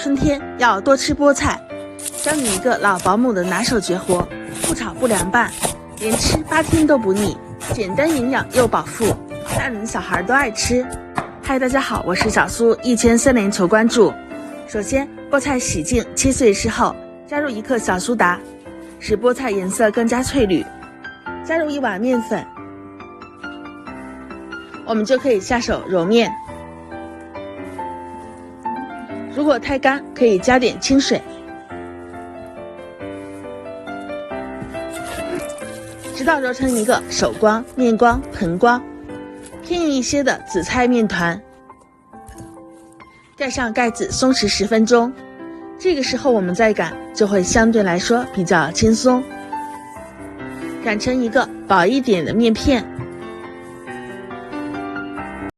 春天要多吃菠菜，教你一个老保姆的拿手绝活，不炒不凉拌，连吃8天都不腻，简单营养又饱腹，大人小孩都爱吃。嗨，大家好，我是小苏，1000连求关注。首先，菠菜洗净切碎丝后，加入1克小苏打，使菠菜颜色更加翠绿。加入1碗面粉，我们就可以下手揉面。如果太干，可以加点清水，直到揉成一个手光、面光、盆光。偏硬一些的紫菜面团，盖上盖子松弛10分钟。这个时候我们再擀，就会相对来说比较轻松。擀成一个薄一点的面片，